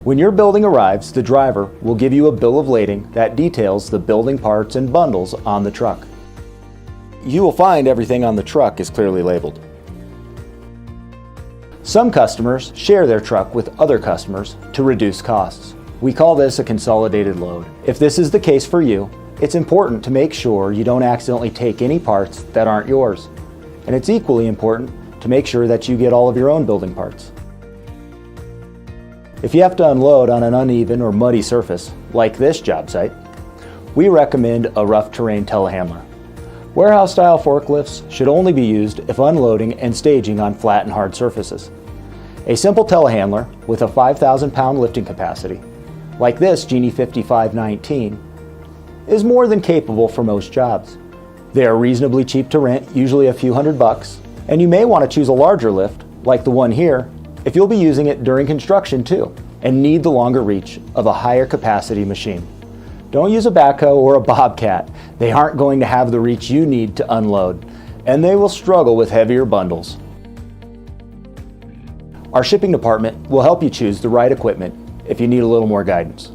When your building arrives, the driver will give you a bill of lading that details the building parts and bundles on the truck. You will find everything on the truck is clearly labeled. Some customers share their truck with other customers to reduce costs. We call this a consolidated load. If this is the case for you, it's important to make sure you don't accidentally take any parts that aren't yours. And it's equally important to make sure that you get all of your own building parts. If you have to unload on an uneven or muddy surface, like this job site, we recommend a rough terrain telehandler. Warehouse-style forklifts should only be used if unloading and staging on flat and hard surfaces. A simple telehandler with a 5,000-pound lifting capacity, like this Genie 5519, is more than capable for most jobs. They are reasonably cheap to rent, usually a few $100, and you may want to choose a larger lift, like the one here, if you'll be using it during construction too, and need the longer reach of a higher capacity machine. Don't use a backhoe or a bobcat. They aren't going to have the reach you need to unload, and they will struggle with heavier bundles. Our shipping department will help you choose the right equipment if you need a little more guidance.